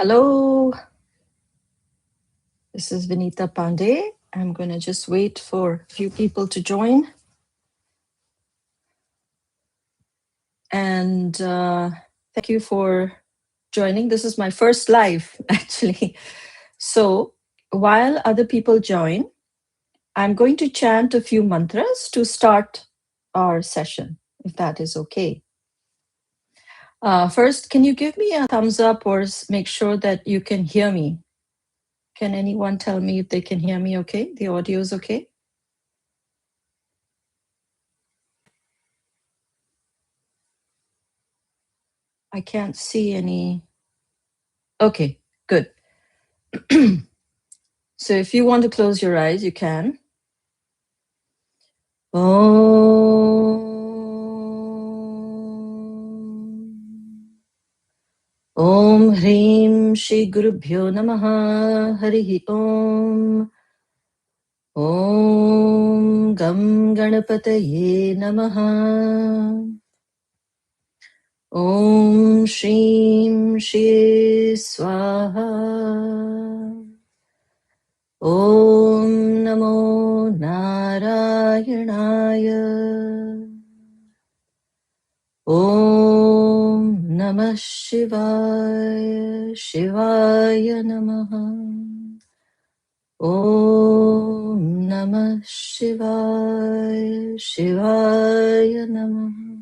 Hello, this is Vinita Pandey. I'm going to just wait for a few people to join. And thank you for joining. This is my first live, actually. So while other people join, I'm going to chant a few mantras to start our session, if that is okay. First, can you give me a thumbs up or make sure that you can hear me? Can anyone tell me if they can hear me okay? The audio is okay? I can't see any. Okay, good. So if you want to close your eyes, you can. Om Hrim Shri Gurubhyo Namaha Harihi Om. Om Gam Ganapataye Namaha. Om Shrim Shri Swaha. Om Namo Narayanaya. Om Namah Shivaya, Shivaya Namaha. Om Namah Shivaya, Shivaya Namaha.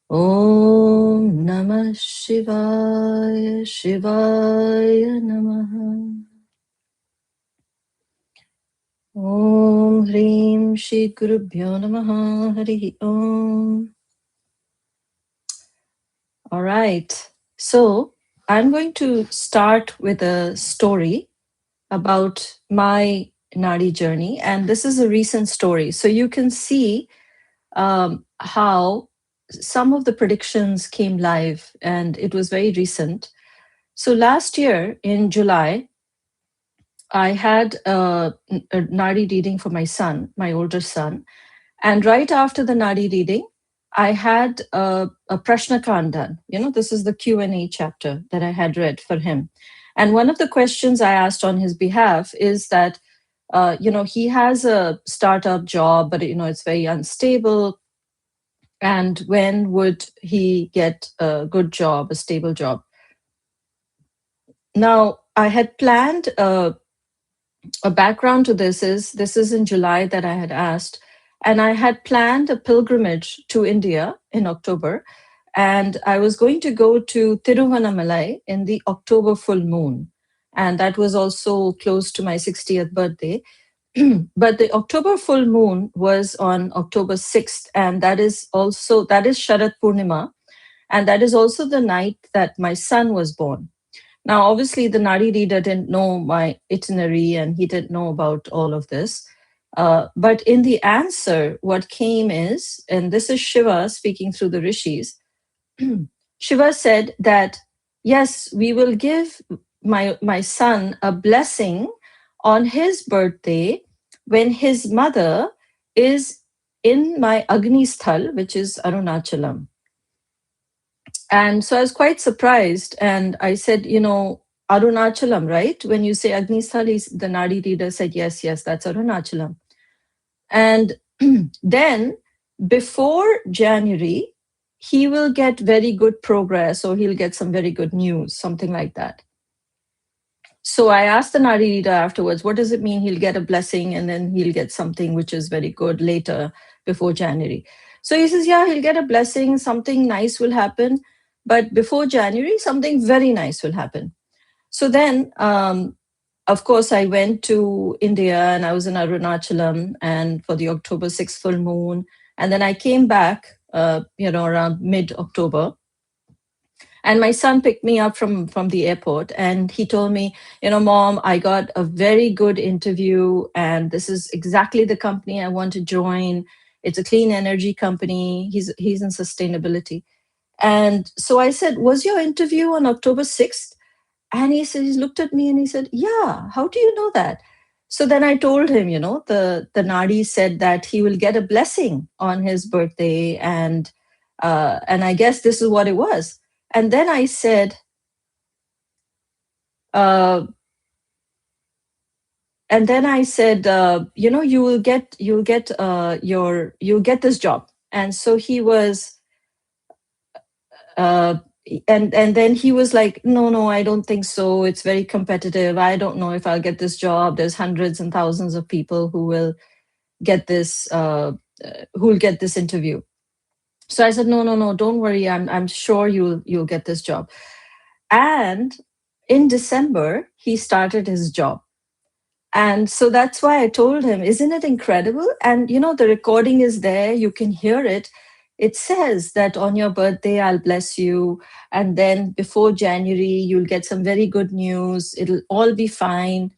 Om Namah Shivaya, Shivaya Namaha. Om Hrim Shri Gurubhyo Namaha Harihi Om. All right. So I'm going to start with a story about my Nadi journey. And this is a recent story. So you can see how some of the predictions came live, and it was very recent. So last year in July, I had a Nadi reading for my son, my older son. And right after the Nadi reading, I had a Prashna Khan done. This is the Q&A chapter that I had read for him. And one of the questions I asked on his behalf is that, he has a startup job, but, it's very unstable. And when would he get a good job, a stable job? Now, I had planned a background to this is in July that I had asked. And I had planned a pilgrimage to India in October. And I was going to go to Tiruvannamalai in the October full moon. And that was also close to my 60th birthday. But the October full moon was on October 6th. And that is Sharat Purnima. And that is also the night that my son was born. Now, obviously, the Nadi reader didn't know my itinerary and he didn't know about all of this. But in the answer, what came is, and this is Shiva speaking through the rishis, Shiva said that, yes, we will give my son a blessing on his birthday when his mother is in my Agni Sthal, which is Arunachalam. And so I was quite surprised. And I said, Arunachalam, right? When you say Agni Sthal, the Nadi reader said, yes, that's Arunachalam. And then before January, he will get very good progress, or he'll get some very good news, something like that. So I asked the Nadi reader afterwards, what does it mean he'll get a blessing and then he'll get something which is very good later before January? So he says, yeah, he'll get a blessing, something nice will happen. But before January, something very nice will happen. So then, of course, I went to India and I was in Arunachalam and for the October 6th full moon. And then I came back, around mid-October. And my son picked me up from the airport and he told me, Mom, I got a very good interview and this is exactly the company I want to join. It's a clean energy company. He's in sustainability. And so I said, was your interview on October 6th? And he looked at me and he said, yeah, how do you know that? So then I told him, the Nadi said that he will get a blessing on his birthday. And I guess this is what it was. And then I said, Uh, and then I said, you'll get this job. And so he was, uh, and then he was like, no, I don't think so. It's very competitive. I don't know if I'll get this job. There's hundreds and thousands of people who will get this, interview. So I said, no, don't worry. I'm sure you'll get this job. And in December, he started his job. And so that's why I told him, isn't it incredible? And the recording is there, you can hear it. It says that on your birthday, I'll bless you. And then before January, you'll get some very good news. It'll all be fine.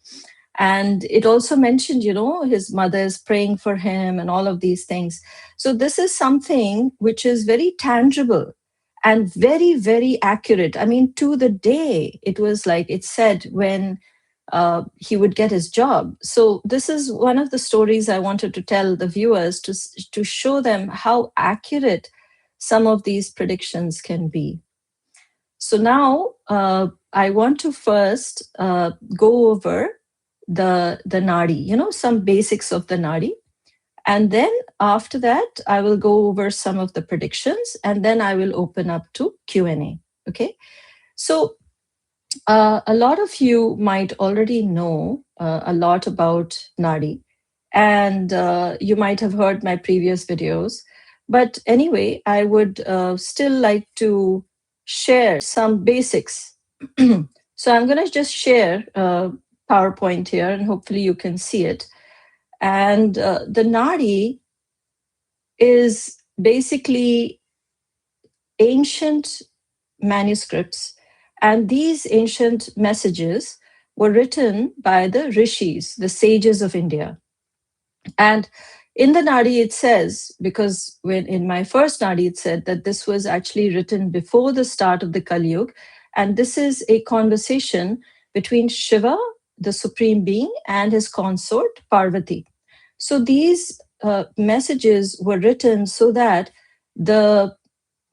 And it also mentioned, his mother is praying for him and all of these things. So this is something which is very tangible and very, very accurate. I mean, to the day, it was like it said when he would get his job. So this is one of the stories I wanted to tell the viewers to show them how accurate some of these predictions can be. So now I want to first go over the Nadi, some basics of the Nadi. And then after that, I will go over some of the predictions, and then I will open up to Q&A. Okay. So a lot of you might already know a lot about Nadi, and you might have heard my previous videos. But anyway, I would still like to share some basics. So I'm going to just share PowerPoint here, and hopefully you can see it. And the Nadi is basically ancient manuscripts. And these ancient messages were written by the rishis, the sages of India. And in the Nadi, it says, because when in my first Nadi, it said that this was actually written before the start of the Kali Yuga. And this is a conversation between Shiva, the supreme being, and his consort, Parvati. So these messages were written so that the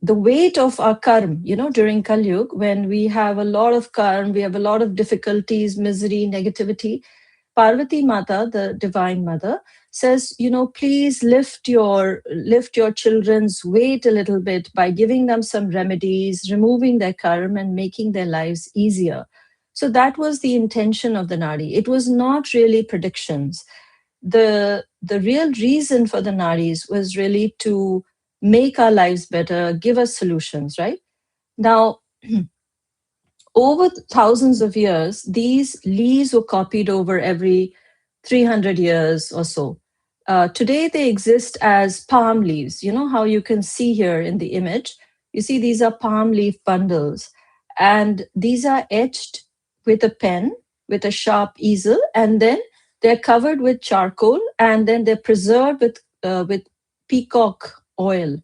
weight of our karma, during Kali Yuga, when we have a lot of karma, we have a lot of difficulties, misery, negativity, Parvati Mata, the Divine Mother, says, please lift your children's weight a little bit by giving them some remedies, removing their karma, and making their lives easier. So that was the intention of the Nadi. It was not really predictions. The real reason for the Nadis was really to make our lives better, give us solutions, right? Now, over thousands of years, these leaves were copied over every 300 years or so. Today, they exist as palm leaves. You know how you can see here in the image? You see, these are palm leaf bundles. And these are etched with a pen, with a sharp easel, and then they're covered with charcoal, and then they're preserved with peacock oil.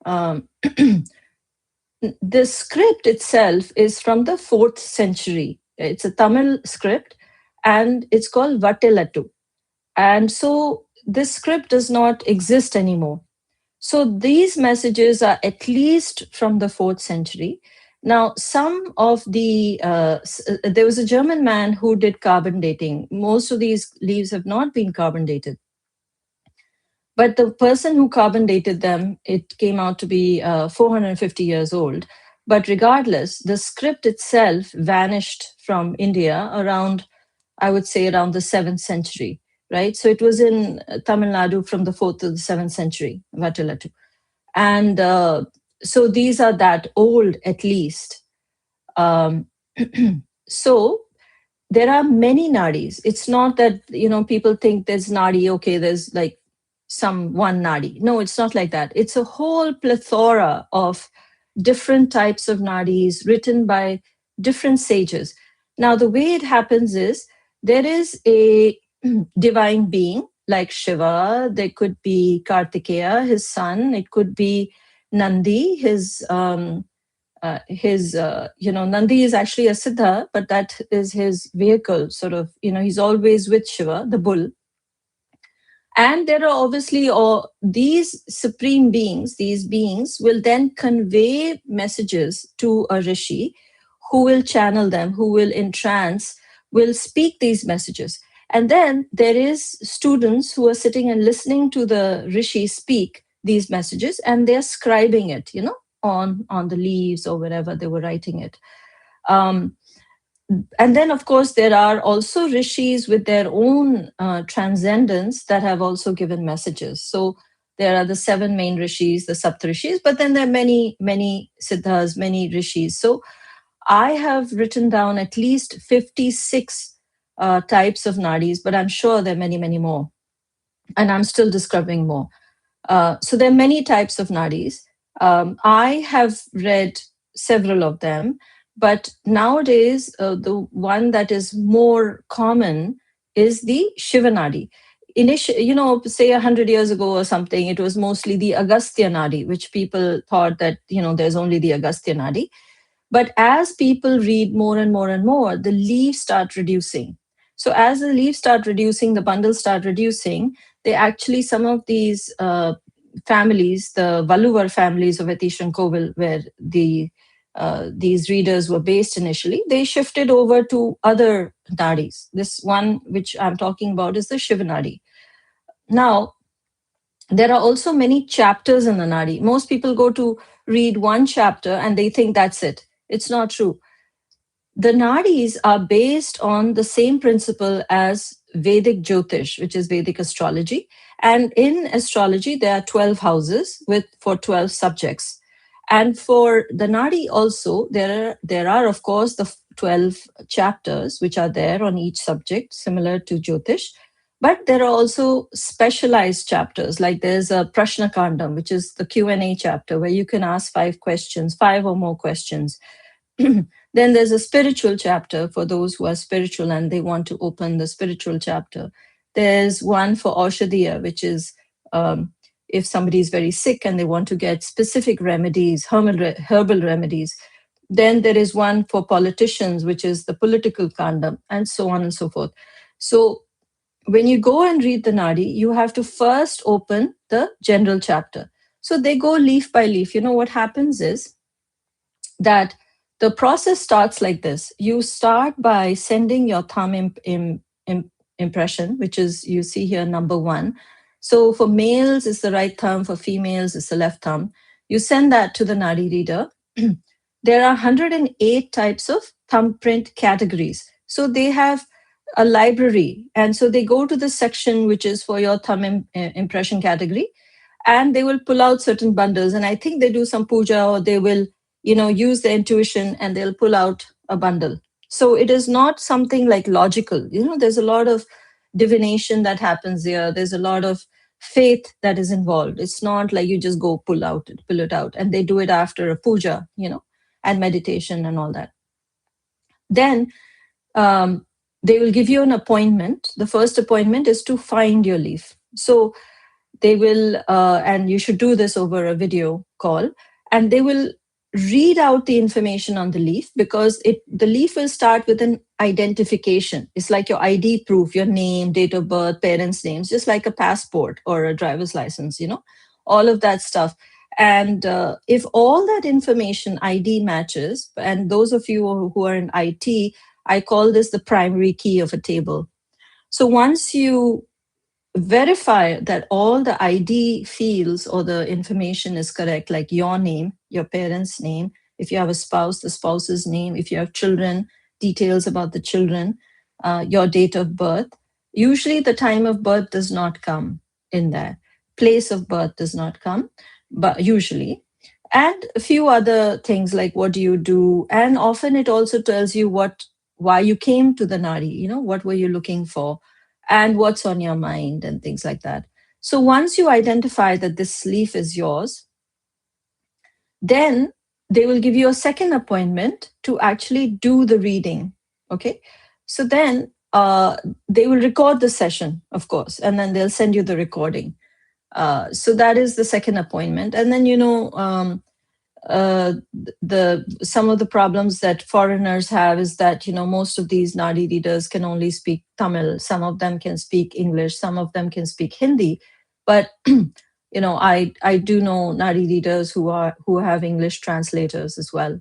Um, the script itself is from the 4th century. It's a Tamil script, and it's called Vattilatu. And so this script does not exist anymore. So these messages are at least from the 4th century. Now, some of there was a German man who did carbon dating. Most of these leaves have not been carbon dated. But the person who carbon dated them, it came out to be 450 years old. But regardless, the script itself vanished from India around, I would say, around the 7th century, right? So it was in Tamil Nadu from the 4th to the 7th century, Vattilatu. And so these are that old, at least. So there are many nadis. It's not that, people think there's nadi, okay, there's like some one nadi. No, it's not like that. It's a whole plethora of different types of nadis written by different sages. Now, the way it happens is there is a divine being like Shiva. There could be Kartikeya, his son. It could be Nandi, Nandi is actually a Siddha, but that is his vehicle, sort of, he's always with Shiva, the bull. And there are obviously these supreme beings, these beings will then convey messages to a rishi who will channel them, who will in trance, will speak these messages. And then there is students who are sitting and listening to the rishi speak these messages, and they're scribing it, on the leaves or wherever they were writing it. Um, and then, of course, there are also rishis with their own transcendence that have also given messages. So there are the 7 main rishis, the saptarishis, but then there are many, many siddhas, many rishis. So I have written down at least 56 types of nadis, but I'm sure there are many, many more. And I'm still discovering more. So there are many types of nadis. I have read several of them, but nowadays the one that is more common is the Shiva Nadi. Say 100 years ago or something, it was mostly the Agastya Nadi, which people thought that there's only the Agastya Nadi. But as people read more and more and more, the leaves start reducing. So as the leaves start reducing, the bundles start reducing. Some of these families, the Valluvar families of Etishan where these readers were based initially, they shifted over to other nadis. This one which I'm talking about is the Shivanadi. Now, there are also many chapters in the Nadi. Most people go to read one chapter and they think that's it. It's not true. The Nadis are based on the same principle as Vedic Jyotish, which is Vedic astrology. And in astrology, there are 12 houses for 12 subjects. And for the Nadi also, there are, of course, the 12 chapters which are there on each subject, similar to Jyotish. But there are also specialized chapters, like there's a Prashna Kandam, which is the Q&A chapter, where you can ask 5 questions, 5 or more questions. Then there's a spiritual chapter for those who are spiritual and they want to open the spiritual chapter. There's one for Aushadhiya, which is if somebody is very sick and they want to get specific remedies, herbal remedies. Then there is one for politicians, which is the political kandam, and so on and so forth. So when you go and read the Nadi, you have to first open the general chapter. So they go leaf by leaf. What happens is that the process starts like this. You start by sending your thumb impression, which is, you see here, number 1. So for males, it's the right thumb. For females, it's the left thumb. You send that to the Nadi reader. There are 108 types of thumbprint categories. So they have a library. And so they go to the section which is for your thumb impression category, and they will pull out certain bundles. And I think they do some puja, or they will use the intuition and they'll pull out a bundle. So it is not something like logical. There's a lot of divination that happens here. There's a lot of faith that is involved. It's not like you just go pull it out. And they do it after a puja, and meditation and all that. Then they will give you an appointment. The first appointment is to find your leaf. So they will, and you should do this over a video call, and they will read out the information on the leaf, because the leaf will start with an identification. It's like your ID proof, your name, date of birth, parents' names, just like a passport or a driver's license, all of that stuff. And if all that information ID matches, and those of you who are in IT, I call this the primary key of a table. So once you verify that all the ID fields or the information is correct, like your name, your parents' name, if you have a spouse, the spouse's name, if you have children, details about the children, your date of birth. Usually the time of birth does not come in there. Place of birth does not come, but usually. And a few other things like what do you do? And often it also tells you why you came to the Nadi, what were you looking for? And what's on your mind and things like that. So once you identify that this leaf is yours, then they will give you a second appointment to actually do the reading. Okay. So then they will record the session, of course, and then they'll send you the recording. So that is the second appointment. And then, some of the problems that foreigners have is that most of these Nadi readers can only speak Tamil. Some of them can speak English. Some of them can speak Hindi. But I do know Nadi readers who have English translators as well.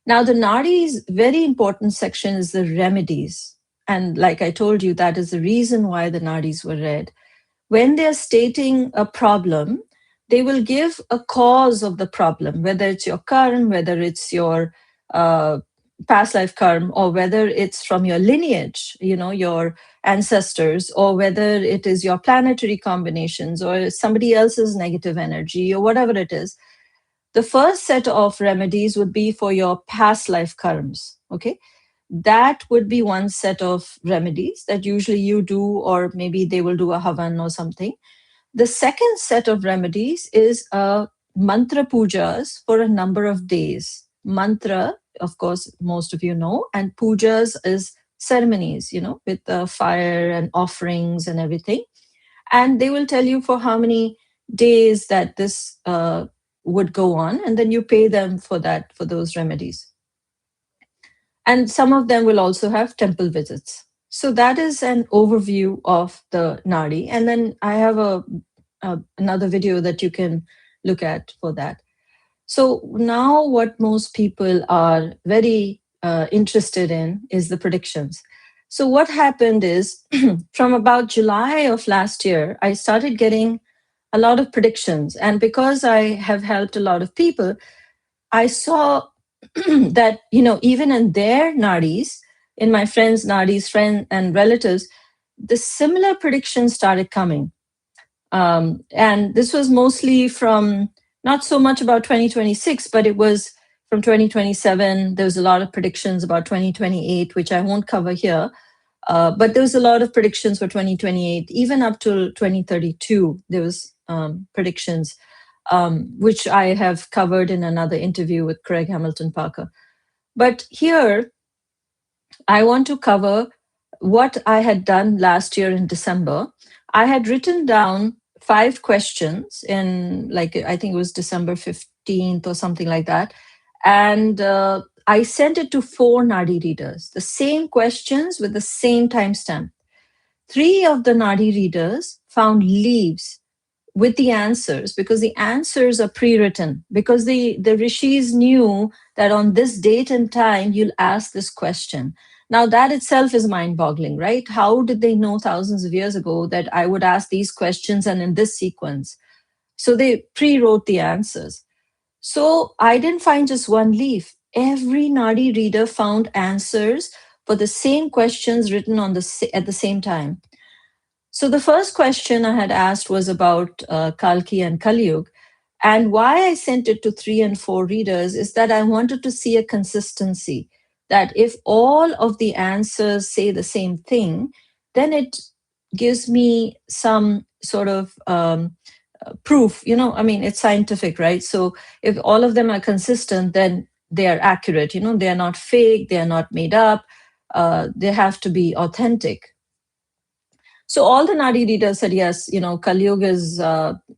Now, the Nadi's very important section is the remedies. And like I told you, that is the reason why the Nadis were read. When they're stating a problem, they will give a cause of the problem, whether it's your karma, whether it's your uh, past life karma, or whether it's from your lineage, your ancestors, or whether it is your planetary combinations or somebody else's negative energy or whatever it is. The first set of remedies would be for your past life karmas. Okay. That would be one set of remedies that usually you do, or maybe they will do a havan or something. The second set of remedies is mantra pujas for a number of days. Mantra, of course, most of you know, and pujas is ceremonies, with the fire and offerings and everything. And they will tell you for how many days that this would go on, and then you pay them for that, for those remedies. And some of them will also have temple visits. So that is an overview of the Nadi. And then I have another video that you can look at for that. So now what most people are very interested in is the predictions. So what happened is from about July of last year, I started getting a lot of predictions. And because I have helped a lot of people, I saw that, even in their nadis, in my friends' nadis, friends and relatives, the similar predictions started coming. And this was mostly from not so much about 2026, but it was from 2027. There was a lot of predictions about 2028, which I won't cover here. But there was a lot of predictions for 2028, even up to 2032. There was predictions, which I have covered in another interview with Craig Hamilton Parker. But here, I want to cover what I had done last year in December. I had written down 5 questions in, like, I think it was December 15th or something like that. And I sent it to 4 Nadi readers, the same questions with the same timestamp. 3 of the Nadi readers found leaves with the answers, because the answers are pre-written, because the rishis knew that on this date and time you'll ask this question. Now that itself is mind-boggling, right? How did they know thousands of years ago that I would ask these questions and in this sequence? So they pre-wrote the answers. So I didn't find just one leaf. Every Nadi reader found answers for the same questions written at the same time. So the first question I had asked was about Kalki and Kalyug. And why I sent it to 3 and 4 readers is that I wanted to see a consistency, that if all of the answers say the same thing, then it gives me some sort of proof. It's scientific, right? So if all of them are consistent, then they are accurate. They are not fake, they are not made up, they have to be authentic. So all the Nadi readers said, yes, Kali Yuga is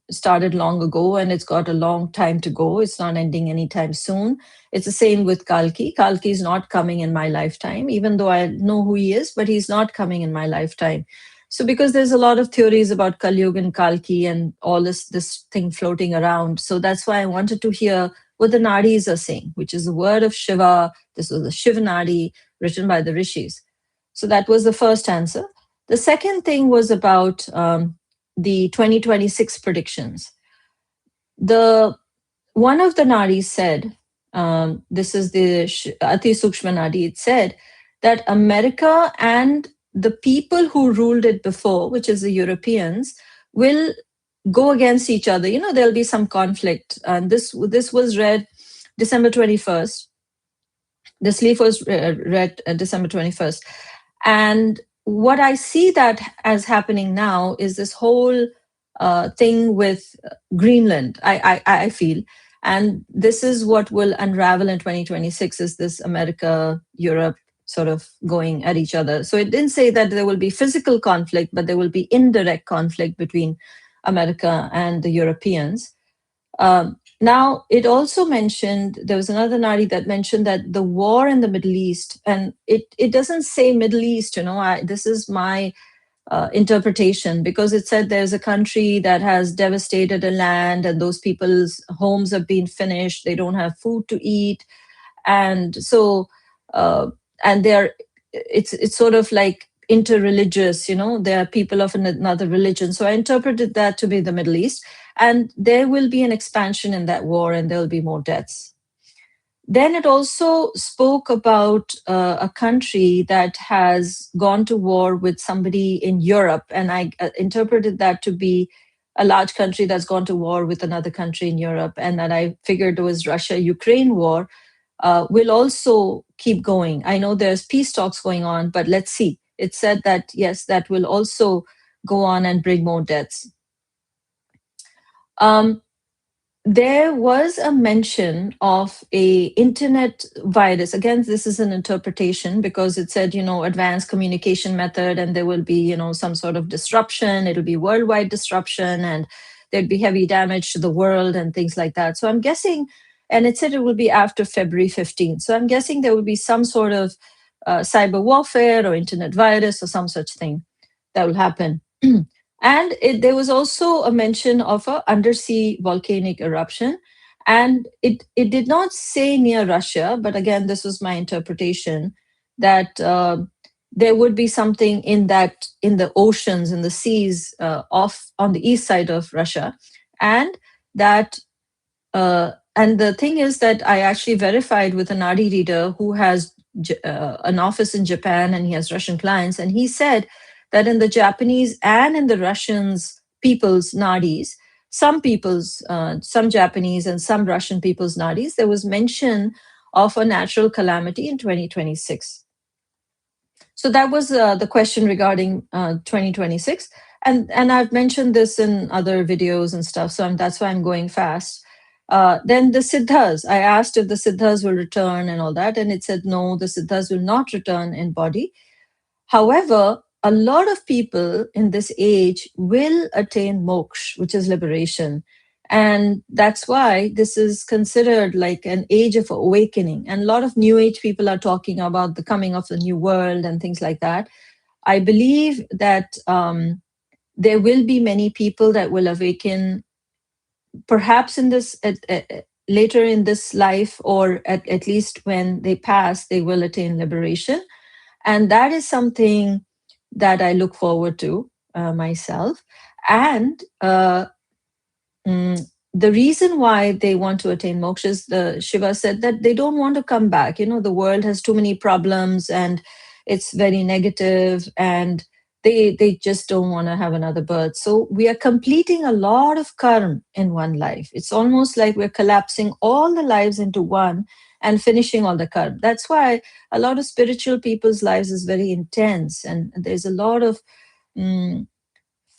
started long ago and it's got a long time to go. It's not ending anytime soon. It's the same with Kalki. Kalki is not coming in my lifetime, even though I know who he is, but he's not coming in my lifetime. So because there's a lot of theories about Kali Yuga and Kalki and all this thing floating around. So that's why I wanted to hear what the Nadis are saying, which is the word of Shiva. This was the Shiva Nadi written by the rishis. So that was the first answer. The second thing was about the 2026 predictions. One of the Nadis said, this is the Ati Sukshma Nadi, it said that America and the people who ruled it before, which is the Europeans, will go against each other. There'll be some conflict. And this was read December 21st. This leaf was read December 21st. And what I see that as happening now is this whole thing with Greenland, I feel. And this is what will unravel in 2026, is this America, Europe sort of going at each other. So it didn't say that there will be physical conflict, but there will be indirect conflict between America and the Europeans. Now, it also mentioned, there was another Nadi that mentioned that the war in the Middle East, and it doesn't say Middle East, this is my interpretation, because it said there's a country that has devastated a land and those people's homes have been finished, they don't have food to eat. And so and they're it's sort of like interreligious, there are people of another religion. So I interpreted that to be the Middle East, and there will be an expansion in that war, and there will be more deaths. Then it also spoke about a country that has gone to war with somebody in Europe, and I interpreted that to be a large country that's gone to war with another country in Europe, and that I figured it was Russia-Ukraine war, will also keep going. I know there's peace talks going on, but let's see. It said that, yes, that will also go on and bring more deaths. Um, there was a mention of a internet virus. Again, this is an interpretation because it said, advanced communication method, and there will be, some sort of disruption. It'll be worldwide disruption, and there'd be heavy damage to the world and things like that. So I'm guessing, and it said it will be after February 15th. So I'm guessing there will be some sort of cyber warfare or internet virus or some such thing that will happen. And there was also a mention of an undersea volcanic eruption. And it did not say near Russia, but again, this was my interpretation that there would be something in the oceans, in the seas off on the east side of Russia. And that and the thing is that I actually verified with a Nadi reader who has an office in Japan, and he has Russian clients. And he said that in the Japanese and in the Russians people's Nadis, some Japanese and some Russian people's Nadis, there was mention of a natural calamity in 2026. So that was the question regarding 2026. And I've mentioned this in other videos and stuff, so that's why I'm going fast. Then the Siddhas, I asked if the Siddhas will return and all that, and it said no, the Siddhas will not return in body. However, a lot of people in this age will attain moksha, which is liberation. And that's why this is considered like an age of awakening. And a lot of new age people are talking about the coming of the new world and things like that. I believe that there will be many people that will awaken, perhaps in this later in this life, or at least when they pass, they will attain liberation. And that is something that I look forward to myself. And the reason why they want to attain moksha is, the Shiva said that they don't want to come back. The world has too many problems, and it's very negative, and they just don't want to have another birth. So we are completing a lot of karma in one life. It's almost like we're collapsing all the lives into one and finishing all the karma. That's why a lot of spiritual people's lives is very intense, and there's a lot of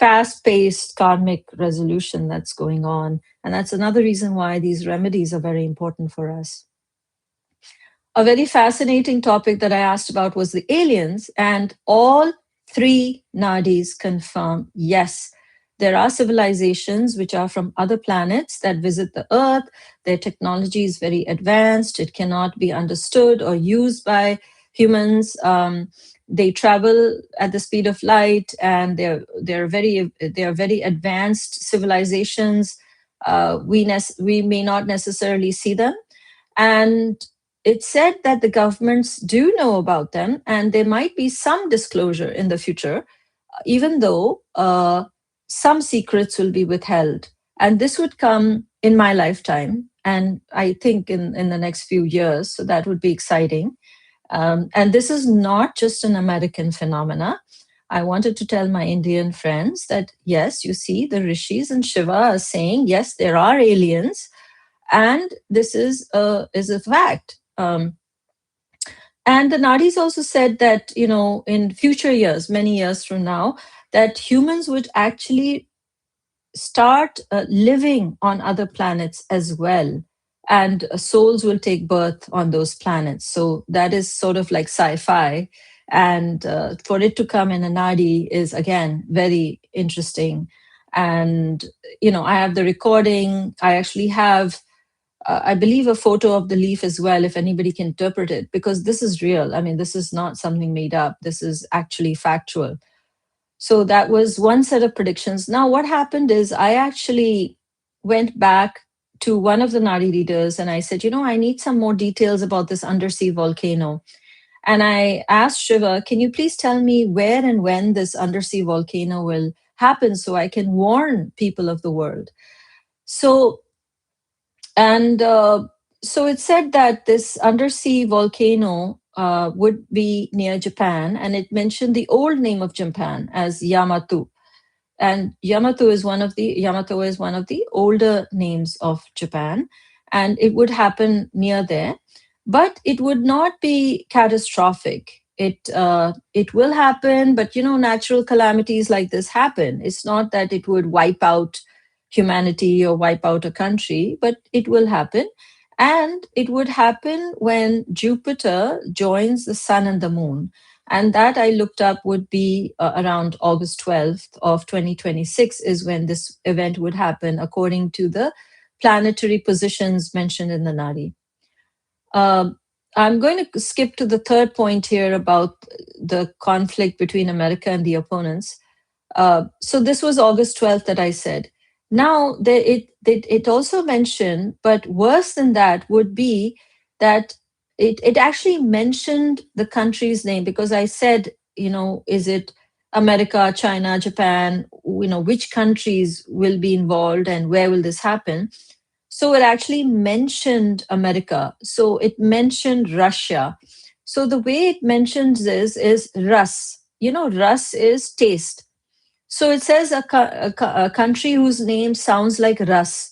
fast-paced karmic resolution that's going on. And that's another reason why these remedies are very important for us. A very fascinating topic that I asked about was the aliens, and all three nadis confirm, yes, there are civilizations which are from other planets that visit the Earth. Their technology is very advanced. It cannot be understood or used by humans. They travel at the speed of light, and they're very advanced civilizations. We may not necessarily see them, and it said that the governments do know about them, and there might be some disclosure in the future, even though some secrets will be withheld. And this would come in my lifetime, and I think in the next few years. So that would be exciting. And this is not just an American phenomena. I wanted to tell my Indian friends that, yes, you see, the rishis and Shiva are saying, yes, there are aliens, and this is a fact. And the Nadis also said that, in future years, many years from now, that humans would actually start living on other planets as well. And souls will take birth on those planets. So that is sort of like sci-fi. And for it to come in a Nadi is, again, very interesting. And, I have the recording. I actually have, I believe, a photo of the leaf as well, if anybody can interpret it, because this is real. I mean, this is not something made up. This is actually factual. So that was one set of predictions. Now, what happened is I actually went back to one of the Nadi leaders and I said, I need some more details about this undersea volcano. And I asked Shiva, can you please tell me where and when this undersea volcano will happen so I can warn people of the world? So, and so it said that this undersea volcano would be near Japan, and it mentioned the old name of Japan as Yamato. And Yamato is one of the older names of Japan, and it would happen near there, but it would not be catastrophic. It will happen, but natural calamities like this happen. It's not that it would wipe out humanity or wipe out a country, but it will happen. And it would happen when Jupiter joins the sun and the moon. And that I looked up would be around August 12th of 2026 is when this event would happen, according to the planetary positions mentioned in the Nadi. I'm going to skip to the third point here about the conflict between America and the opponents. So this was August 12th that I said. Now, it also mentioned, but worse than that would be that it actually mentioned the country's name, because I said, is it America, China, Japan, which countries will be involved and where will this happen? So it actually mentioned America. So it mentioned Russia. So the way it mentions this is Rus. Rus is taste. So it says a country whose name sounds like Rus.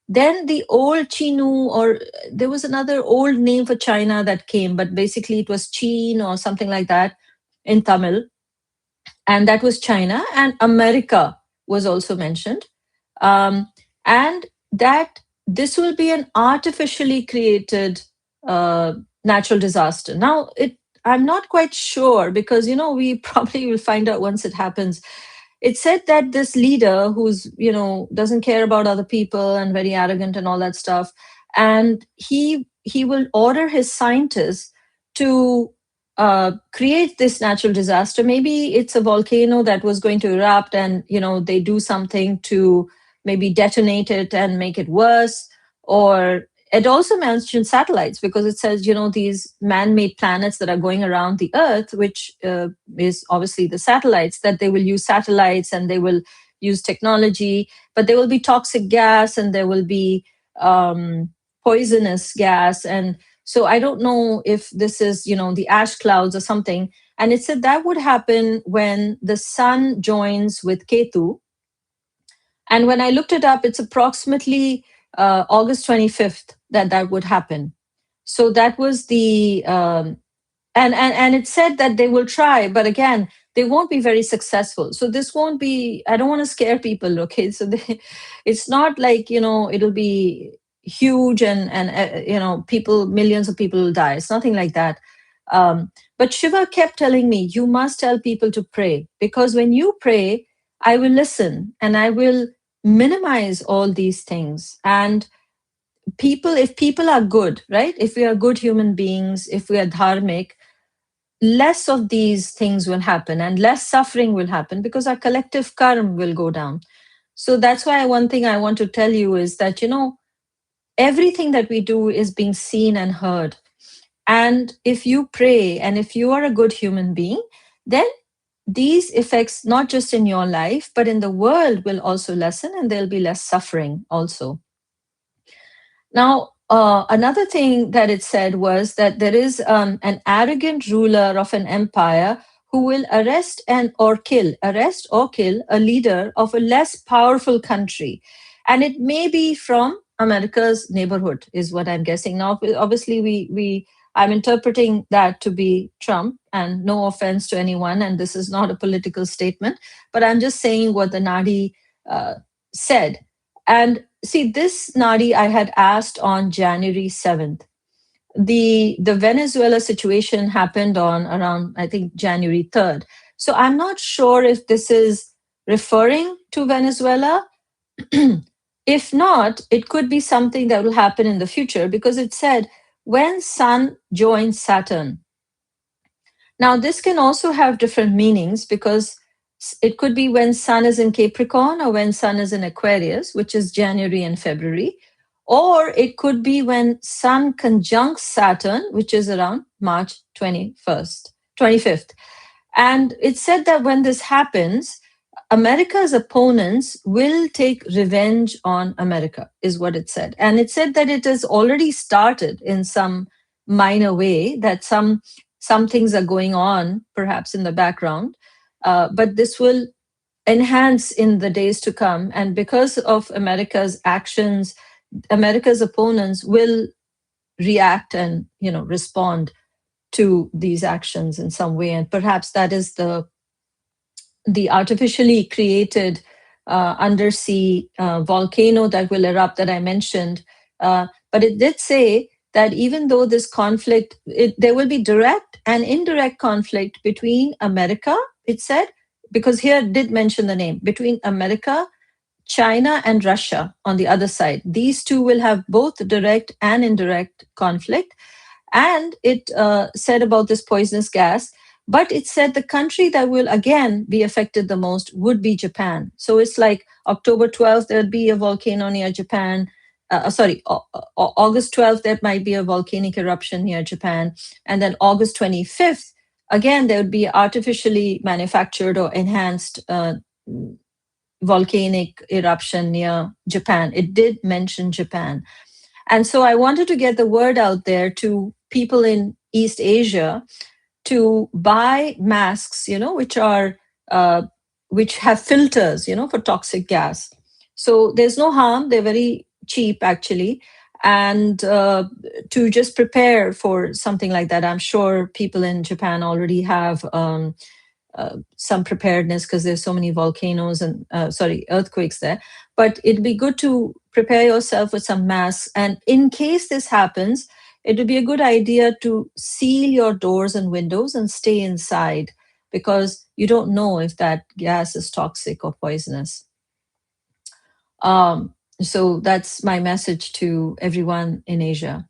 Then the old Chinu, or there was another old name for China that came, but basically it was Chin or something like that in Tamil. And that was China. And America was also mentioned. And that this will be an artificially created natural disaster. Now, I'm not quite sure, because we probably will find out once it happens. It said that this leader who's doesn't care about other people and very arrogant and all that stuff, and he will order his scientists to create this natural disaster. Maybe it's a volcano that was going to erupt, and they do something to maybe detonate it and make it worse. Or it also mentions satellites, because it says these man-made planets that are going around the Earth, which is obviously the satellites, that they will use satellites and they will use technology, but there will be toxic gas and there will be poisonous gas. And so I don't know if this is the ash clouds or something. And it said that would happen when the sun joins with Ketu. And when I looked it up, it's approximately August 25th that would happen. So that was the and it said that they will try, but again, they won't be very successful. So this won't be. I don't want to scare people. Okay, so it's not like it'll be huge and people, millions of people will die. It's nothing like that. But Shiva kept telling me, you must tell people to pray, because when you pray, I will listen and I will minimize all these things. And if people are good, right? If we are good human beings, if we are dharmic, less of these things will happen and less suffering will happen, because our collective karma will go down. So that's why one thing I want to tell you is that, everything that we do is being seen and heard. And if you pray and if you are a good human being, then these effects, not just in your life, but in the world, will also lessen, and there'll be less suffering also. Now, another thing that it said was that there is an arrogant ruler of an empire who will arrest or kill a leader of a less powerful country. And it may be from America's neighborhood, is what I'm guessing. Now, obviously, I'm interpreting that to be Trump, and no offense to anyone, and this is not a political statement, but I'm just saying what the Nadi said. And see, this Nadi I had asked on January 7th. The Venezuela situation happened on around, I think, January 3rd. So I'm not sure if this is referring to Venezuela. If not, it could be something that will happen in the future, because it said when Sun joins Saturn. Now, this can also have different meanings, because it could be when Sun is in Capricorn or when Sun is in Aquarius, which is January and February, or it could be when Sun conjuncts Saturn, which is around March 25th. And it said that when this happens, America's opponents will take revenge on America, is what it said. And it said that it has already started in some minor way, that some things are going on, perhaps in the background, but this will enhance in the days to come. And because of America's actions, America's opponents will react and respond to these actions in some way. And perhaps that is the artificially created undersea volcano that will erupt that I mentioned. But it did say that even though this conflict, there will be direct and indirect conflict between America, it said, because here it did mention the name, between America, China, and Russia on the other side. These two will have both direct and indirect conflict. And it said about this poisonous gas, but it said the country that will again be affected the most would be Japan. So it's like October 12th, there'll be a volcano near Japan. August 12th, there might be a volcanic eruption near Japan. And then August 25th, again, there would be artificially manufactured or enhanced volcanic eruption near Japan. It did mention Japan. And so I wanted to get the word out there to people in East Asia to buy masks, which have filters, for toxic gas. So there's no harm. They're very cheap, actually. And to just prepare for something like that. I'm sure people in Japan already have some preparedness because there's so many volcanoes and earthquakes there. But it'd be good to prepare yourself with some masks. And in case this happens, it would be a good idea to seal your doors and windows and stay inside, because you don't know if that gas is toxic or poisonous. So that's my message to everyone in Asia.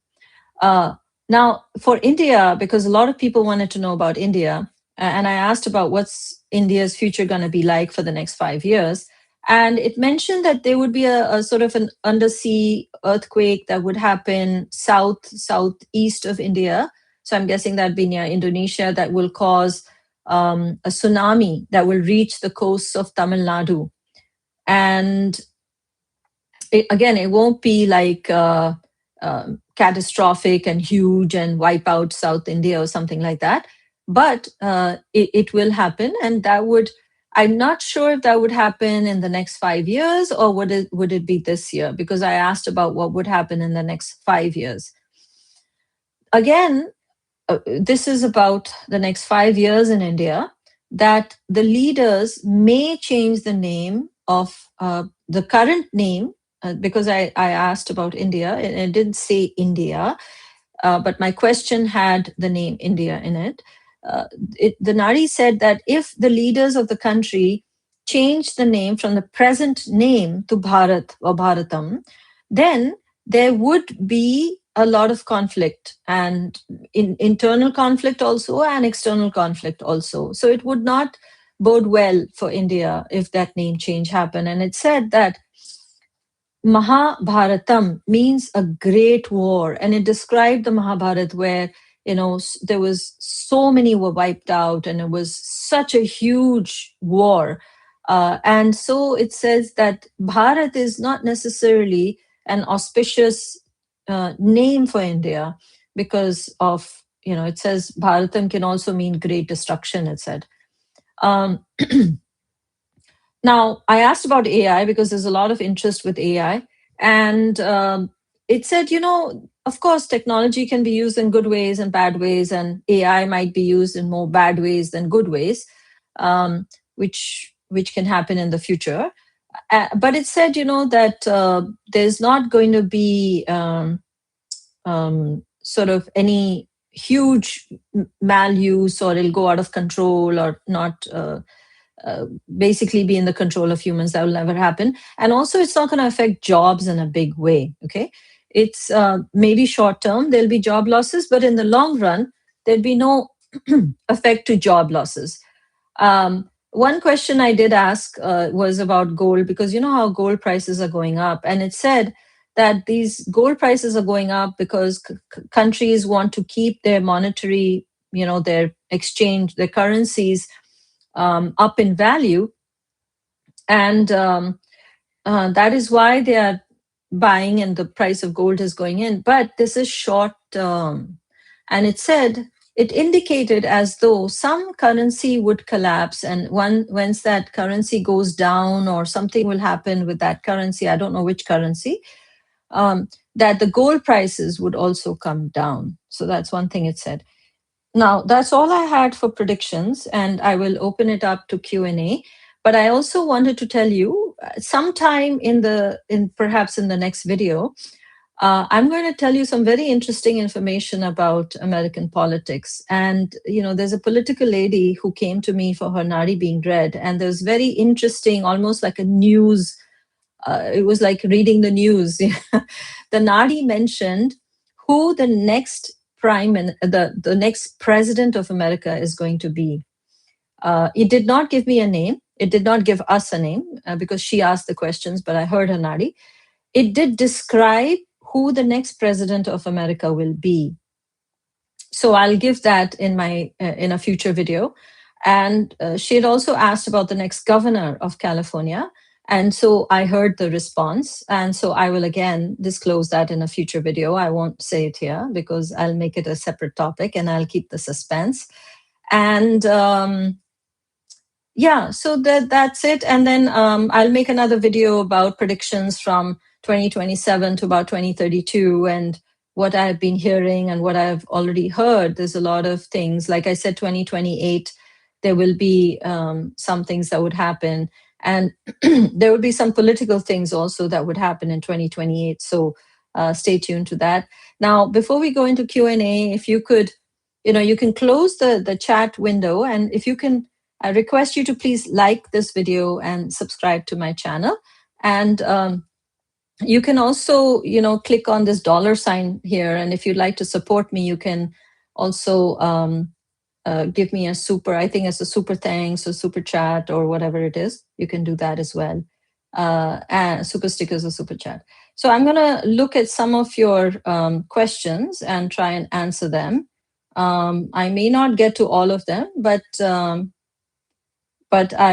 Now, for India, because a lot of people wanted to know about India, and I asked about what's India's future going to be like for the next 5 years. And it mentioned that there would be a sort of an undersea earthquake that would happen southeast of India. So I'm guessing that'd be near Indonesia, that will cause a tsunami that will reach the coasts of Tamil Nadu. And it won't be like catastrophic and huge and wipe out South India or something like that. But it will happen, and that would, I'm not sure if that would happen in the next 5 years, or would it be this year? Because I asked about what would happen in the next 5 years. Again, this is about the next 5 years in India, that the leaders may change the name of the current name, because I asked about India, and it didn't say India, but my question had the name India in it. The Nadi said that if the leaders of the country change the name from the present name to Bharat or Bharatam, then there would be a lot of conflict, and internal conflict also, and external conflict also. So it would not bode well for India if that name change happened. And it said that Mahabharatam means a great war, and it described the Mahabharat where there was so many were wiped out, and it was such a huge war. And so it says that Bharat is not necessarily an auspicious name for India, because of, it says Bharatam can also mean great destruction, it said. Now, I asked about AI because there's a lot of interest with AI. And it said, of course, technology can be used in good ways and bad ways, and AI might be used in more bad ways than good ways, which can happen in the future. But it said, that there's not going to be sort of any huge maluse, or it'll go out of control, or not basically be in the control of humans. That will never happen. And also, it's not going to affect jobs in a big way. Okay. It's maybe short term, there'll be job losses, but in the long run, there'll be no effect to job losses. One question I did ask was about gold, because you know how gold prices are going up. And it said that these gold prices are going up because countries want to keep their monetary, their exchange, their currencies up in value. And that is why they are buying and the price of gold is going in. But this is short term. And it indicated as though some currency would collapse. And once that currency goes down or something will happen with that currency, I don't know which currency, that the gold prices would also come down. So that's one thing it said. Now, that's all I had for predictions, and I will open it up to Q&A. But I also wanted to tell you, sometime perhaps in the next video, I'm going to tell you some very interesting information about American politics. And, there's a political lady who came to me for her Nadi being read, and there's very interesting, almost like a news, it was like reading the news. The Nadi mentioned who the next the next president of America is going to be. It did not give me a name. It did not give us a name because she asked the questions, but I heard her Nadi. It did describe who the next president of America will be. So I'll give that in a future video. And she had also asked about the next governor of California. And so I heard the response. And so I will again disclose that in a future video. I won't say it here because I'll make it a separate topic and I'll keep the suspense. And yeah, so that's it. And then I'll make another video about predictions from 2027 to about 2032 and what I've been hearing and what I've already heard. There's a lot of things. Like I said, 2028, there will be some things that would happen. And there would be some political things also that would happen in 2028. So stay tuned to that. Now, before we go into Q&A, if you could, you can close the chat window. And if you can, I request you to please like this video and subscribe to my channel. And you can also, click on this $ here. And if you'd like to support me, you can also give me a super, I think it's a super thanks or super chat or whatever it is. You can do that as well. And super stickers or super chat. So I'm going to look at some of your questions and try and answer them. I may not get to all of them, but I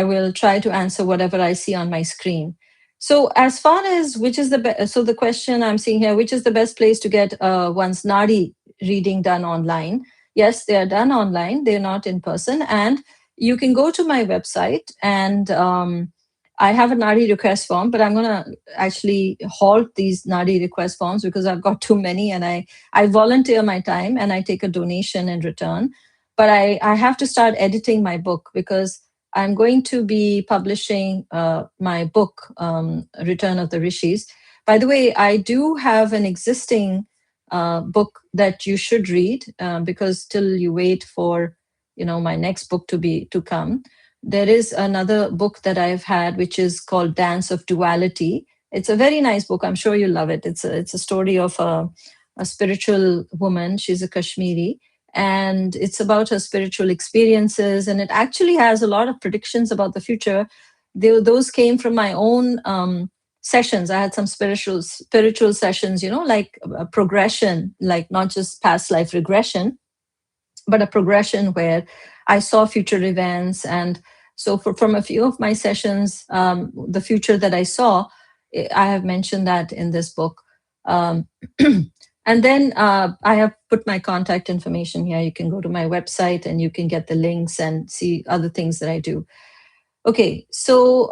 will try to answer whatever I see on my screen. So as far as which is the best, so the question I'm seeing here, which is the best place to get one's Nadi reading done online? Yes, they are done online. They're not in person. And you can go to my website and I have a Nadi request form, but I'm going to actually halt these Nadi request forms because I've got too many and I volunteer my time and I take a donation in return. But I have to start editing my book because I'm going to be publishing my book, Return of the Rishis. By the way, I do have an existing book that you should read because till you wait for my next book to come. There is another book that I've had, which is called Dance of Duality. It's a very nice book. I'm sure you'll love it. It's a story of a spiritual woman. She's a Kashmiri. And it's about her spiritual experiences. And it actually has a lot of predictions about the future. Those came from my own sessions. I had some spiritual sessions, like a progression, like not just past life regression, but a progression where I saw future events. And so from a few of my sessions, the future that I saw, I have mentioned that in this book. And then I have put my contact information here. You can go to my website and you can get the links and see other things that I do. Okay, so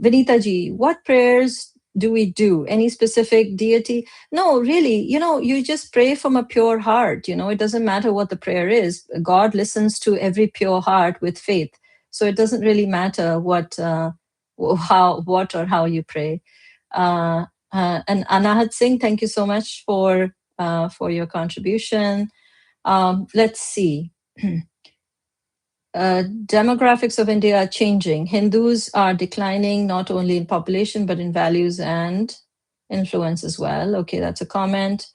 Vinita ji, what prayers do we do? Any specific deity? No, really, you just pray from a pure heart. It doesn't matter what the prayer is. God listens to every pure heart with faith. So it doesn't really matter what or how you pray. And Anahat Singh, thank you so much for your contribution. Let's see. Demographics of India are changing. Hindus are declining not only in population, but in values and influence as well. Okay, that's a comment.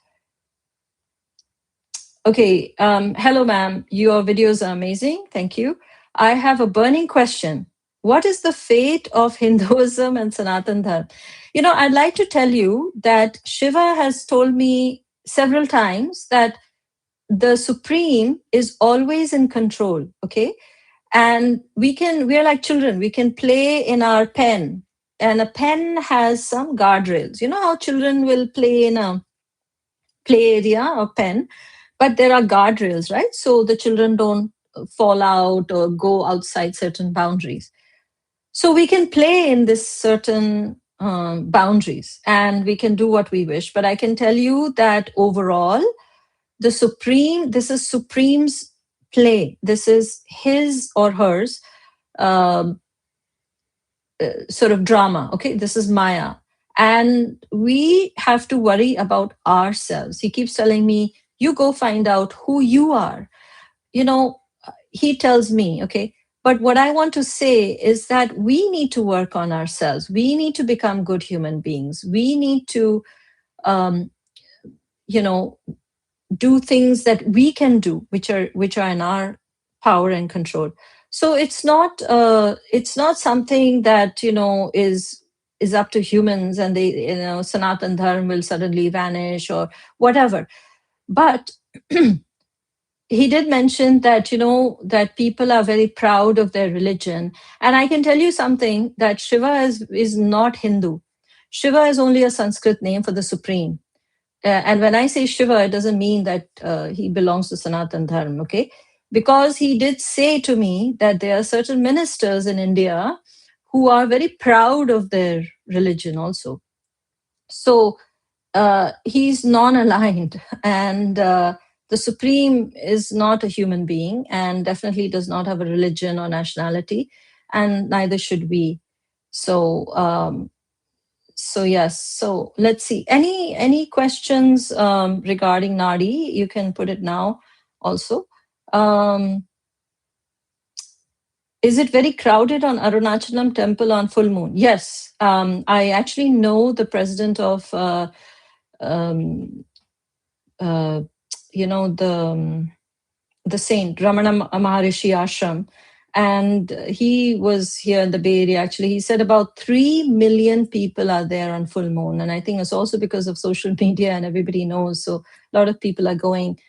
Okay, hello, ma'am. Your videos are amazing. Thank you. I have a burning question. what is the fate of Hinduism and Sanatan Dharma? I'd like to tell you that Shiva has told me several times that the Supreme is always in control, okay? And we are like children, we can play in our pen, and a pen has some guardrails. You know how children will play in a play area or pen, but there are guardrails, right? So the children don't fall out or go outside certain boundaries. So we can play in this certain boundaries and we can do what we wish. But I can tell you that overall, this is Supreme's play. This is his or hers um, sort of drama. Okay, this is Maya. And we have to worry about ourselves. He keeps telling me, you go find out who you are. You know, he tells me, okay, but what I want to say is that we need to work on ourselves. We need to become good human beings. We need to, um, you know, do things that we can do, which are in our power and control. So it's not something that is up to humans, and they Sanatan Dharma will suddenly vanish or whatever. But he did mention that that people are very proud of their religion, and I can tell you something, that Shiva is not Hindu. Shiva is only a Sanskrit name for the Supreme. And when I say Shiva, it doesn't mean that he belongs to Sanatan Dharma, okay? Because he did say to me that there are certain ministers in India who are very proud of their religion also. So he's non-aligned, and the Supreme is not a human being, and definitely does not have a religion or nationality, and neither should we. So yes. So let's see. Any questions regarding Nadi? You can put it now. Also, um, is it very crowded on Arunachalam temple on full moon? Yes. I actually know the president of um, uh, the saint Ramana Maharishi Ashram, and he was here in the Bay Area. Actually, he said about 3 million people are there on full moon, and I think it's also because of social media and everybody knows, so a lot of people are going.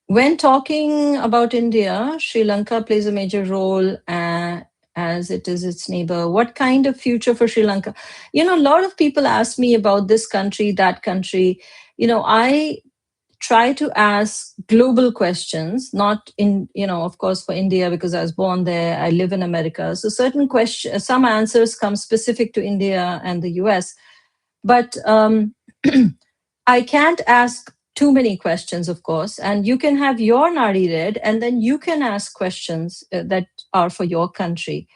When talking about India, Sri Lanka plays a major role as it is its neighbor. What kind of future for Sri Lanka? A lot of people ask me about this country, that country. I try to ask global questions, not in, of course, for India, because I was born there, I live in America. So certain questions, some answers come specific to India and the US. But I can't ask too many questions, of course. And you can have your Nadi read, and then you can ask questions that are for your country.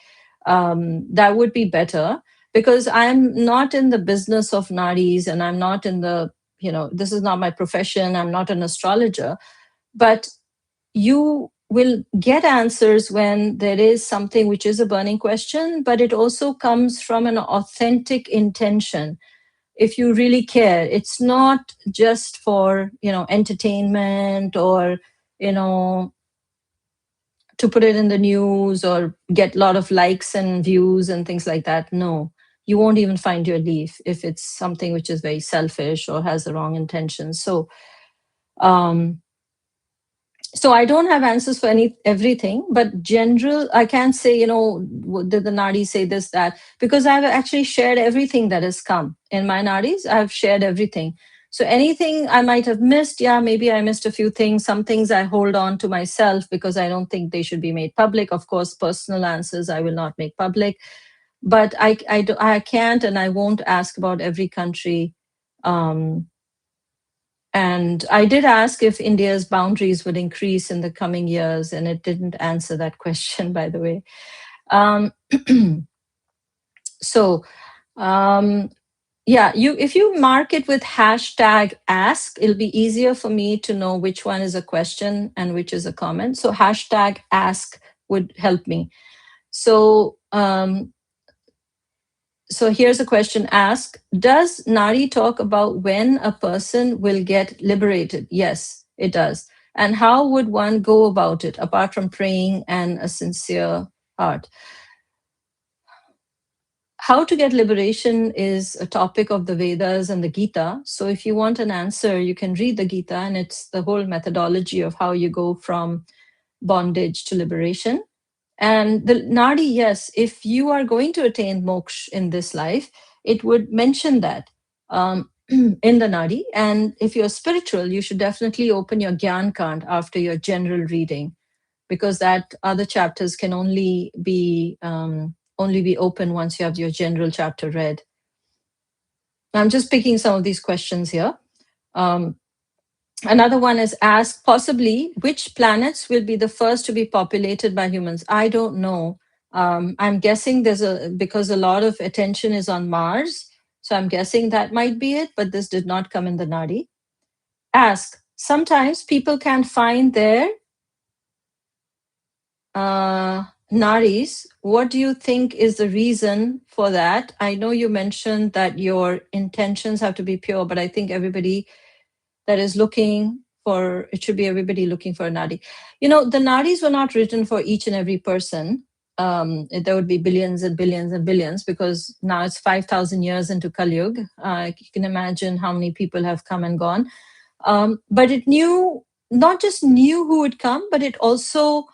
That would be better, because I'm not in the business of Nadis, and I'm not in the, this is not my profession. I'm not an astrologer. But you will get answers when there is something which is a burning question, but it also comes from an authentic intention. If you really care, it's not just for entertainment, or you know to put it in the news or get a lot of likes and views and things like that. No, you won't even find your leaf if it's something which is very selfish or has the wrong intentions. Um so I don't have answers for everything, but general, I can't say, did the Nadi say this, that, because I've actually shared everything that has come in my Nadis. I've shared everything. So anything I might have missed, yeah, maybe I missed a few things. Some things I hold on to myself because I don't think they should be made public. Of course, personal answers I will not make public, but I can't and I won't ask about every country. And I did ask if India's boundaries would increase in the coming years, and it didn't answer that question, by the way. Um, so, yeah, if you mark it with hashtag ask, it'll be easier for me to know which one is a question and which is a comment. So hashtag ask would help me. So here's a question asked. Does Nadi talk about when a person will get liberated? Yes, it does. And how would one go about it apart from praying and a sincere heart? How to get liberation is a topic of the Vedas and the Gita. So if you want an answer, you can read the Gita, and it's the whole methodology of how you go from bondage to liberation. And the Nadi, yes, if you are going to attain moksha in this life, it would mention that in the Nadi. And if you're spiritual, you should definitely open your Gyan Kand after your general reading, because that other chapters can only be open once you have your general chapter read. I'm just picking some of these questions here. Um, Another one is ask possibly which planets will be the first to be populated by humans. I don't know. I'm guessing because a lot of attention is on Mars. So I'm guessing that might be it, but this did not come in the Nadi. Ask. Sometimes people can find their Nadis. What do you think is the reason for that? I know you mentioned that your intentions have to be pure, but I think everybody that is looking for, it should be everybody looking for a Nadi. You know, the Nadis were not written for each and every person. There would be billions and billions and billions, because now it's 5,000 years into Kali Yuga. You can imagine how many people have come and gone. But it knew, not just knew who would come, but it also,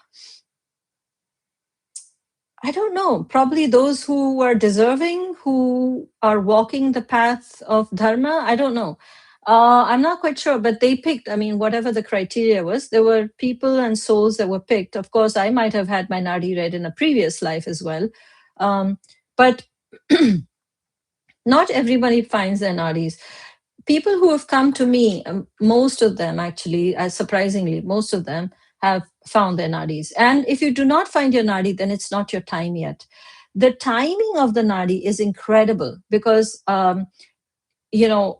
I don't know, probably those who are deserving, who are walking the path of dharma. I don't know. I'm not quite sure, but they picked, I mean, whatever the criteria was, there were people and souls that were picked. Of course, I might have had my Nadi read in a previous life as well. But not everybody finds their Nadis. People who have come to me, most of them actually, surprisingly, most of them have found their nadis. And if you do not find your nadi, then it's not your time yet. The timing of the nadi is incredible because,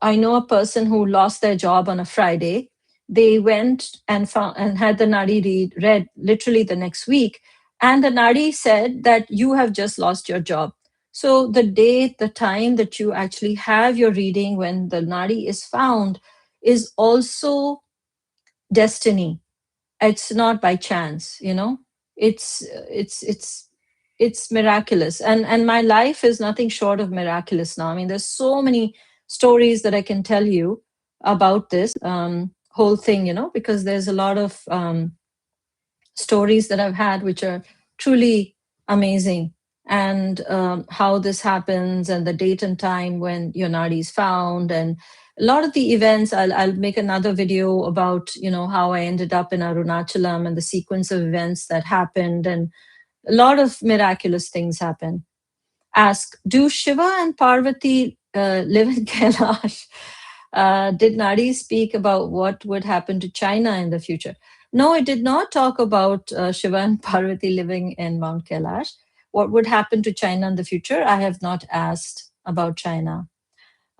I know a person who lost their job on a Friday. They went and found and had the nadi read literally the next week. And the nadi said that you have just lost your job. So the date, the time that you actually have your reading when the nadi is found is also destiny. It's not by chance, it's miraculous. And my life is nothing short of miraculous now. I mean, there's so many stories that I can tell you about this whole thing, because there's a lot of stories that I've had which are truly amazing. And how this happens, and the date and time when your nadi is found, and a lot of the events. I'll make another video about how I ended up in Arunachalam and the sequence of events that happened, and a lot of miraculous things happen. Ask, do Shiva and Parvati live in Kailash? Did Nadi speak about what would happen to China in the future? No, it did not talk about Shiva and Parvati living in Mount Kailash. What would happen to China in the future? I have not asked about China.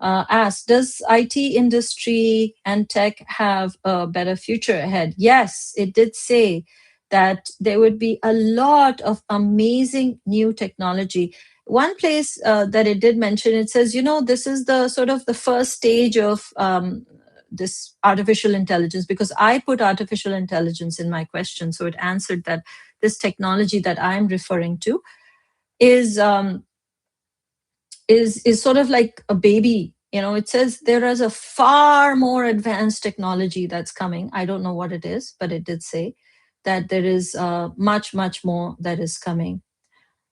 Asked, does IT industry and tech have a better future ahead? Yes, it did say that there would be a lot of amazing new technology. One place that it did mention, it says, this is the sort of the first stage of this artificial intelligence, because I put artificial intelligence in my question. So it answered that this technology that I'm referring to is sort of like a baby. It says there is a far more advanced technology that's coming. I don't know what it is, but it did say that there is much, much more that is coming.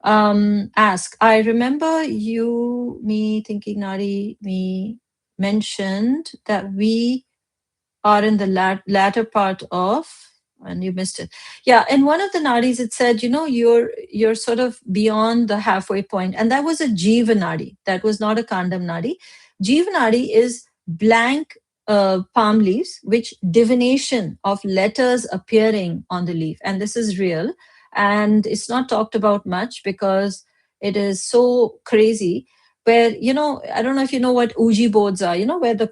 Ask, I remember me thinking, Nadi, me mentioned that we are in the latter part of, and you missed it. Yeah, in one of the nadis it said, you're sort of beyond the halfway point, and that was a jiva nadi. That was not a kandam nadi. Jiva nadi is blank palm leaves, which divination of letters appearing on the leaf, and this is real, and it's not talked about much because it is so crazy. Where I don't know if you know what Ouija boards are. Where the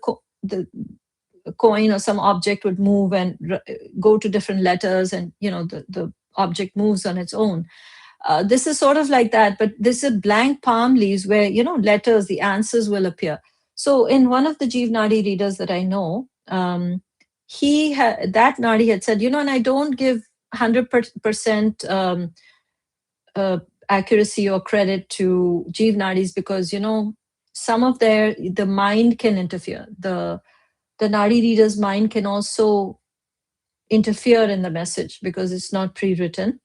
coin or some object would move and go to different letters, and the object moves on its own. This is sort of like that, but this is blank palm leaves where letters, the answers will appear. So in one of the Jeev Nadi readers that I know, that Nadi had said, and I don't give 100% uh, accuracy or credit to Jeev Nadis because, some of the mind can interfere. The Nadi reader's mind can also interfere in the message because it's not pre-written.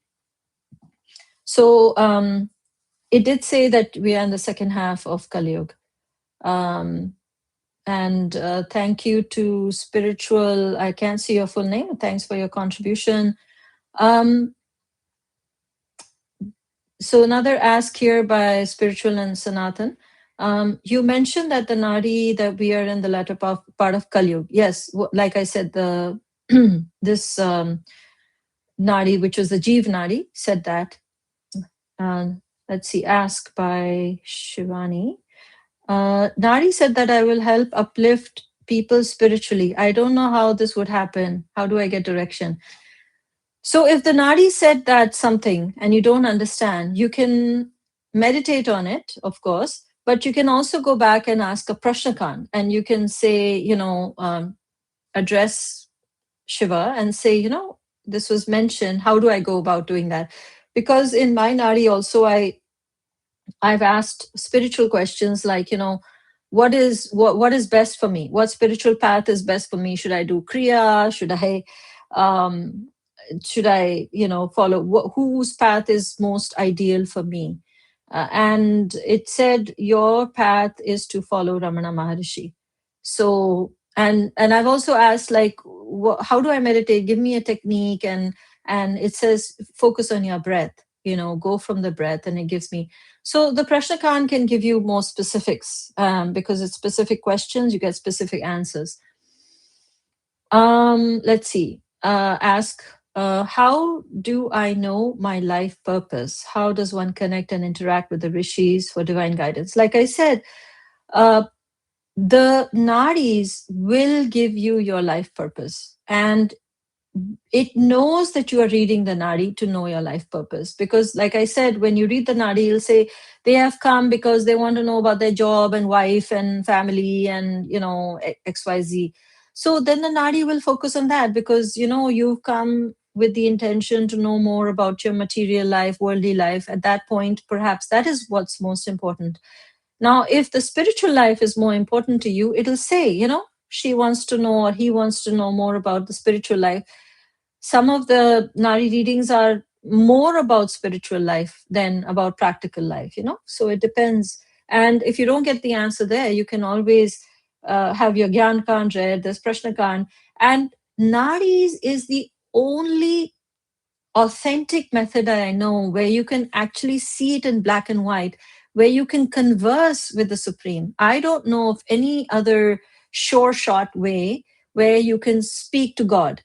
So it did say that we are in the second half of Kali Yuga. And thank you to Spiritual. I can't see your full name. Thanks for your contribution. So another ask here by Spiritual and Sanatan. You mentioned that the Nadi, that we are in the latter part of Kali Yuga. Yes, like I said, this Nadi, which was the Jeev Nadi, said that. Let's see, ask by Shivani. Nadi said that I will help uplift people spiritually. I don't know how this would happen. How do I get direction? So if the Nadi said that something and you don't understand, you can meditate on it, of course, but you can also go back and ask a prashnakan, and you can say, address Shiva and say, this was mentioned. How do I go about doing that? Because in my Nadi also, I've asked spiritual questions like, what is best for me? What spiritual path is best for me? Should I do kriya? Um, should I, follow whose path is most ideal for me? And it said your path is to follow Ramana Maharishi. So, and I've also asked like, how do I meditate? Give me a technique, and it says focus on your breath. Go from the breath, and it gives me. So the Prashnakan can give you more specifics because it's specific questions. You get specific answers. Let's see. Ask, how do I know my life purpose? How does one connect and interact with the rishis for divine guidance? Like I said, the nadis will give you your life purpose, and it knows that you are reading the Nadi to know your life purpose. Because, like I said, when you read the Nadi, you'll say they have come because they want to know about their job and wife and family and, XYZ. So then the Nadi will focus on that because, you've come with the intention to know more about your material life, worldly life. At that point, perhaps that is what's most important. Now, if the spiritual life is more important to you, it'll say, she wants to know or he wants to know more about the spiritual life. Some of the Nadi readings are more about spiritual life than about practical life, so it depends. And if you don't get the answer there, you can always have your Gyan Kan read, there's Prashna Kan. And Nadis is the only authentic method that I know where you can actually see it in black and white, where you can converse with the Supreme. I don't know of any other sure shot way where you can speak to God.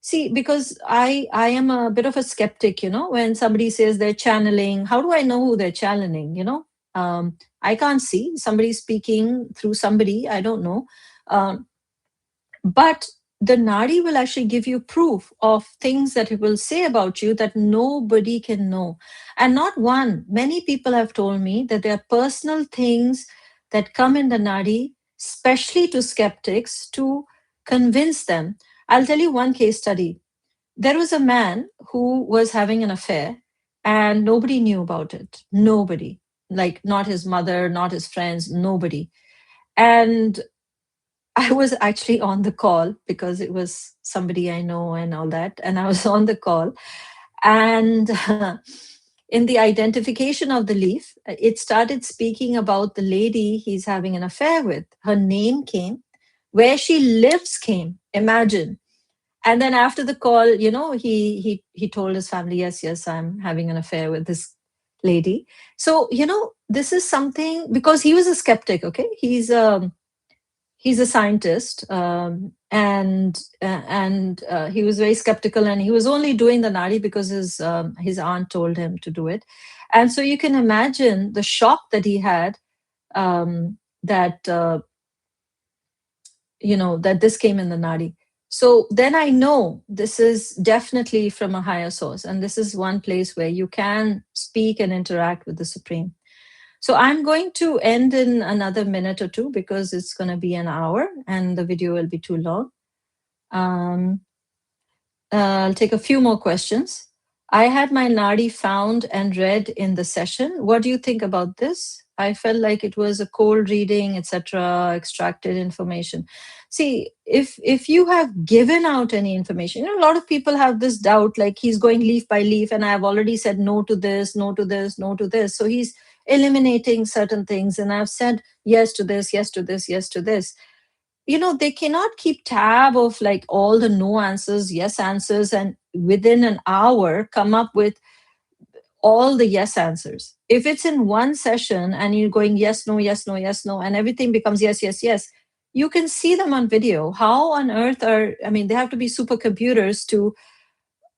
See, because I am a bit of a skeptic, when somebody says they're channeling, how do I know who they're channeling? I can't see somebody speaking through somebody, I don't know. But the Nadi will actually give you proof of things that it will say about you that nobody can know. And not one, many people have told me that there are personal things that come in the Nadi, especially to skeptics, to convince them. I'll tell you one case study. There was a man who was having an affair and nobody knew about it. Nobody. Like, not his mother, not his friends, nobody. And I was actually on the call because it was somebody I know and all that. And I was on the call. And in the identification of the leaf, it started speaking about the lady he's having an affair with. Her name came, where she lives came. Imagine. And then after the call, he told his family, yes, I'm having an affair with this lady. So, this is something, because he was a skeptic. Okay, he's a scientist, and he was very skeptical, and he was only doing the Nadi because his aunt told him to do it. And so you can imagine the shock that he had, that that this came in the Nadi. So then I know this is definitely from a higher source, and this is one place where you can speak and interact with the Supreme. So I'm going to end in another minute or two because it's going to be an hour and the video will be too long. Um, I'll take a few more questions. I had my Nadi found and read in the session. What do you think about this? I felt like it was a cold reading, etc., extracted information. See, if you have given out any information, a lot of people have this doubt, like he's going leaf by leaf, and I've already said no to this, no to this, no to this. So he's eliminating certain things, and I've said yes to this, yes to this, yes to this. They cannot keep tab of like all the no answers, yes answers, and within an hour come up with all the yes answers. If it's in one session and you're going yes, no, yes, no, yes, no, and everything becomes yes, yes, yes, you can see them on video. How on earth they have to be supercomputers to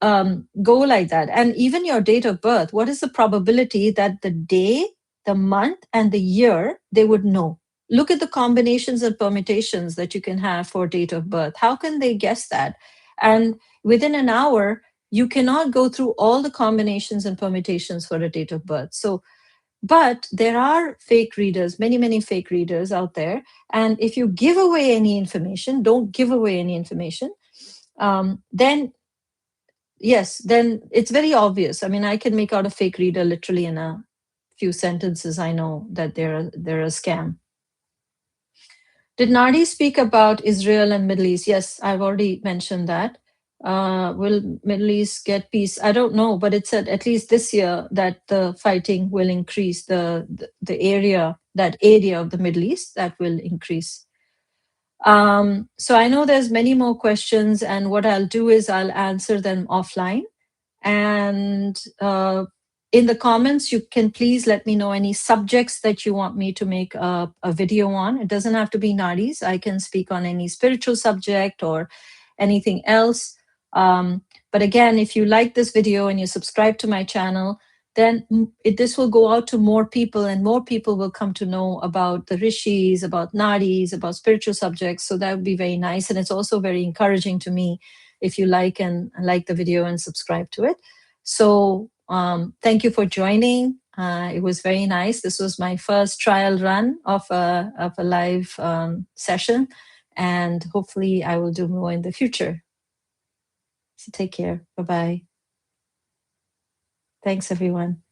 go like that. And even your date of birth, what is the probability that the day, the month, and the year they would know? Look at the combinations and permutations that you can have for date of birth. How can they guess that? And within an hour, you cannot go through all the combinations and permutations for a date of birth. So, but there are fake readers, many, many fake readers out there. And if you give away any information, don't give away any information, then yes, then it's very obvious. I can make out a fake reader literally in a few sentences. I know that they're a scam. Did Nadi speak about Israel and Middle East? Yes, I've already mentioned that. Will Middle East get peace? I don't know, but it said at least this year that the fighting will increase. The area, that area of the Middle East, that will increase. So I know there's many more questions, and what I'll do is I'll answer them offline. And in the comments, you can please let me know any subjects that you want me to make a video on. It doesn't have to be Nadis. I can speak on any spiritual subject or anything else. But again, if you like this video and you subscribe to my channel, then this will go out to more people, and more people will come to know about the rishis, about nadis, about spiritual subjects. So that would be very nice. And it's also very encouraging to me if you like the video and subscribe to it. So thank you for joining. It was very nice. This was my first trial run of a live session, and hopefully I will do more in the future. So take care. Bye-bye. Thanks, everyone.